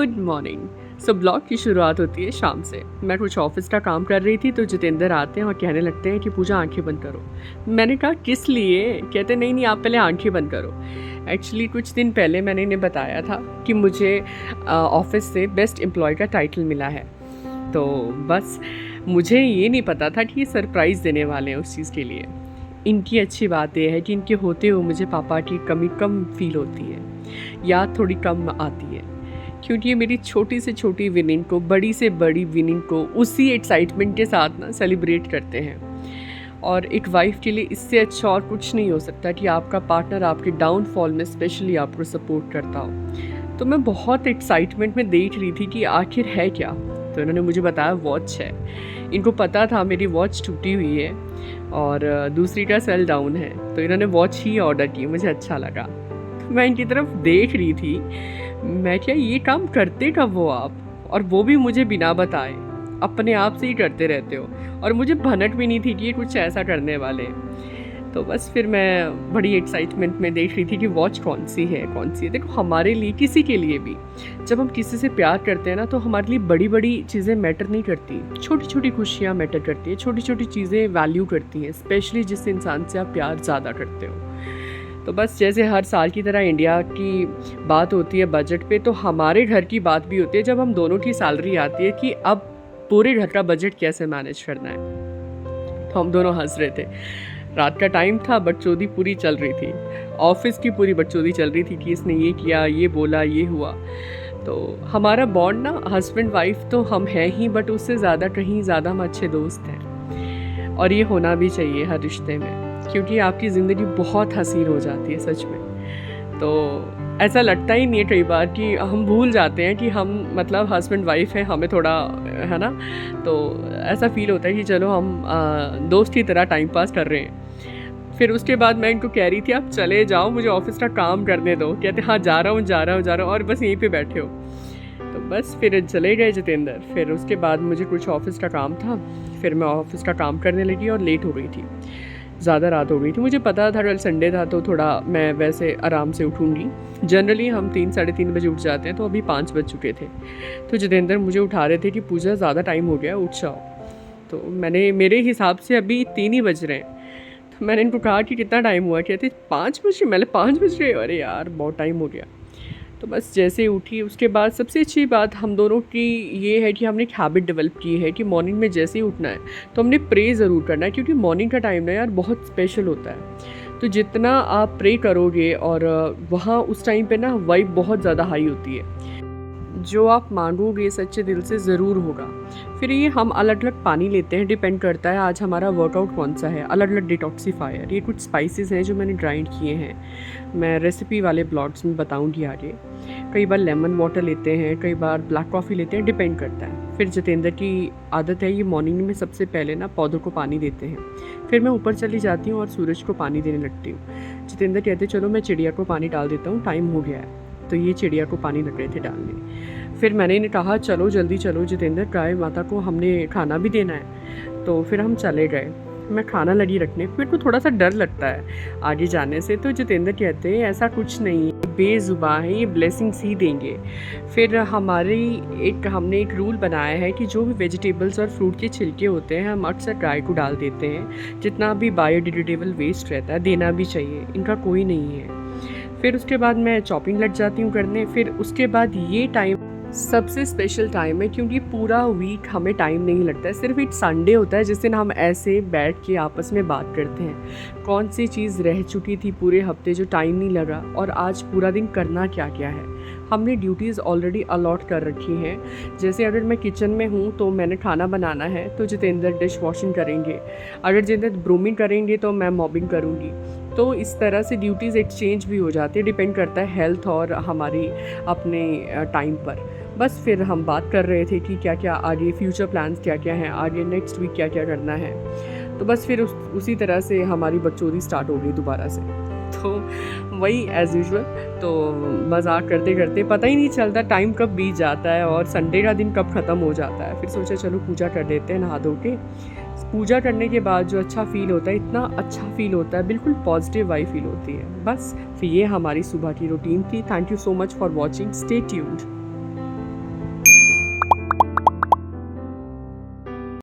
Good morning. Blog की शुरुआत होती है शाम से। मैं कुछ ऑफिस का काम कर रही थी तो जितेंद्र आते हैं और कहने लगते हैं कि पूजा आंखें बंद करो। मैंने कहा किस लिए? कहते नहीं नहीं, आप पहले आंखें बंद करो। एक्चुअली कुछ दिन पहले मैंने इन्हें बताया था कि मुझे ऑफिस से बेस्ट एम्प्लॉय का टाइटल मिला है। तो बस मुझे ये नहीं पता था कि ये सरप्राइज़ देने वाले हैं उस चीज़ के लिए। इनकी अच्छी बात यह है कि इनके होते हुए मुझे पापा की कमी कम फील होती है, याद थोड़ी कम आती है, क्योंकि ये मेरी छोटी से छोटी विनिंग को, बड़ी से बड़ी विनिंग को उसी एक्साइटमेंट के साथ ना सेलिब्रेट करते हैं। और एक वाइफ के लिए इससे अच्छा और कुछ नहीं हो सकता कि आपका पार्टनर आपके डाउनफॉल में स्पेशली आपको सपोर्ट करता हो। तो मैं बहुत एक्साइटमेंट में देख रही थी कि आखिर है क्या। तो इन्होंने मुझे बताया वॉच है। इनको पता था मेरी वॉच टूटी हुई है और दूसरी का सेल डाउन है, तो इन्होंने वॉच ही ऑर्डर की। मुझे अच्छा लगा। तो मैं इनकी तरफ देख रही थी, मैं क्या ये काम करते कब हो आप, और वो भी मुझे बिना बताए, अपने आप से ही करते रहते हो। और मुझे भनक भी नहीं थी कि ये कुछ ऐसा करने वाले हैं। तो बस फिर मैं बड़ी एक्साइटमेंट में देख रही थी कि वॉच कौन सी है। देखो, हमारे लिए, किसी के लिए भी, जब हम किसी से प्यार करते हैं ना, तो हमारे लिए बड़ी बड़ी चीज़ें मैटर नहीं करती, छोटी छोटी खुशियाँ मैटर करती हैं, छोटी छोटी चीज़ें वैल्यू करती हैं, स्पेशली जिस इंसान से आप प्यार ज़्यादा करते हो। तो बस जैसे हर साल की तरह इंडिया की बात होती है बजट पे, तो हमारे घर की बात भी होती है जब हम दोनों की सैलरी आती है कि अब पूरे घर का बजट कैसे मैनेज करना है। तो हम दोनों हंस रहे थे। रात का टाइम था, बकचोदी पूरी चल रही थी, ऑफिस की पूरी बकचोदी चल रही थी कि इसने ये किया, ये बोला, ये हुआ। तो हमारा बॉन्ड ना, हस्बैंड वाइफ तो हम हैं ही, बट उससे ज़्यादा, कहीं ज़्यादा हम अच्छे दोस्त हैं। और ये होना भी चाहिए हर रिश्ते में, क्योंकि आपकी ज़िंदगी बहुत हसीन हो जाती है सच में। तो ऐसा लगता ही नहीं है कई बार कि हम भूल जाते हैं कि हम मतलब हस्बैंड वाइफ हैं, हमें थोड़ा, है ना, तो ऐसा फील होता है कि चलो हम दोस्त की तरह टाइम पास कर रहे हैं। फिर उसके बाद मैं इनको कह रही थी आप चले जाओ, मुझे ऑफिस का काम करने दो। कहते हाँ जा रहा हूँ, और बस यहीं पे बैठे हो। तो बस फिर चले गए जितेंद्र। फिर उसके बाद मुझे कुछ ऑफिस का काम था, फिर मैं ऑफिस का काम करने लगी और लेट हो गई थी, ज़्यादा रात हो गई थी। मुझे पता था कल संडे था, तो थोड़ा मैं वैसे आराम से उठूँगी। जनरली हम 3 साढ़े 3 बजे उठ जाते हैं, तो अभी 5 बज चुके थे। तो जितेंद्र मुझे उठा रहे थे कि पूजा ज़्यादा टाइम हो गया, उठ जाओ। तो मेरे हिसाब से अभी 3 ही बज रहे हैं। तो मैंने इनको कहा कि कितना टाइम हुआ? कहते 5 बज रहे। मैंने 5 बज रहे? अरे यार बहुत टाइम हो गया। तो बस जैसे ही उठी, उसके बाद सबसे अच्छी बात हम दोनों की ये है कि हमने एक हैबिट डेवलप की है कि मॉर्निंग में जैसे ही उठना है तो हमने प्रे ज़रूर करना है, क्योंकि मॉर्निंग का टाइम ना यार बहुत स्पेशल होता है। तो जितना आप प्रे करोगे, और वहाँ उस टाइम पे ना वाइब बहुत ज़्यादा हाई होती है। जो आप मांगोगे सच्चे दिल से ज़रूर होगा। फिर ये हम अलग अलग पानी लेते हैं, डिपेंड करता है आज हमारा वर्कआउट कौन सा है। अलग अलग डिटॉक्सीफायर, ये कुछ स्पाइसेस हैं जो मैंने ग्राइंड किए हैं, मैं रेसिपी वाले ब्लॉग्स में बताऊंगी आगे। कई बार लेमन वाटर लेते हैं, कई बार ब्लैक कॉफ़ी लेते हैं, डिपेंड करता है। फिर जितेंद्र की आदत है, ये मॉर्निंग में सबसे पहले ना पौधों को पानी देते हैं। फिर मैं ऊपर चली जाती हूँ और सूरज को पानी देने लगती हूँ। जितेंद्र कहते चलो मैं चिड़िया को पानी डाल देता हूँ, टाइम हो गया है। तो ये चिड़िया को पानी लग रहे थे डालने। फिर मैंने इन्हें कहा चलो जल्दी चलो जितेंद्र, गाय माता को हमने खाना भी देना है। तो फिर हम चले गए। मैं खाना लगी रखने, मेरे को थोड़ा सा डर लगता है आगे जाने से। तो जितेंद्र कहते हैं ऐसा कुछ नहीं, बेजुबान है, ये ब्लेसिंग्स ही देंगे। फिर हमने एक रूल बनाया है कि जो भी वेजिटेबल्स और फ्रूट के छिलके होते हैं हम अक्सर गाय को डाल देते हैं। जितना भी बायोडिग्रेडेबल वेस्ट रहता है देना भी चाहिए, इनका कोई नहीं है। फिर उसके बाद मैं चॉपिंग लग जाती हूँ करने। फिर उसके बाद ये टाइम सबसे स्पेशल टाइम है, क्योंकि पूरा वीक हमें टाइम नहीं लगता है, सिर्फ एक संडे होता है जिस दिन हम ऐसे बैठ के आपस में बात करते हैं कौन सी चीज़ रह चुकी थी पूरे हफ्ते जो टाइम नहीं लगा, और आज पूरा दिन करना क्या क्या है। हमने ड्यूटीज़ ऑलरेडी अलॉट कर रखी हैं। जैसे अगर मैं किचन में हूँ तो मैंने खाना बनाना है, तो जितेंद्र डिश वॉशिंग करेंगे। अगर जितेंद्र ब्रूमिंग करेंगे तो मैं मॉबिंग करूँगी। तो इस तरह से ड्यूटीज़ एक्सचेंज भी हो जाती है, डिपेंड करता है हेल्थ और हमारी अपने टाइम पर। बस फिर हम बात कर रहे थे कि क्या क्या आगे फ्यूचर प्लान्स क्या क्या हैं, आगे नेक्स्ट वीक क्या क्या करना है। तो बस फिर उसी तरह से हमारी बकचोदी स्टार्ट हो गई दोबारा से। तो वही एज़ यूजुअल, तो मज़ाक करते करते पता ही नहीं चलता टाइम कब बीत जाता है और संडे का दिन कब ख़त्म हो जाता है। फिर सोचा चलो पूजा कर देते हैं नहा धो के। पूजा करने के बाद जो अच्छा फ़ील होता है, इतना अच्छा फ़ील होता है, बिल्कुल पॉजिटिव वाइब फील होती है। बस फिर ये हमारी सुबह की रूटीन थी। Thank you so much for watching, stay tuned.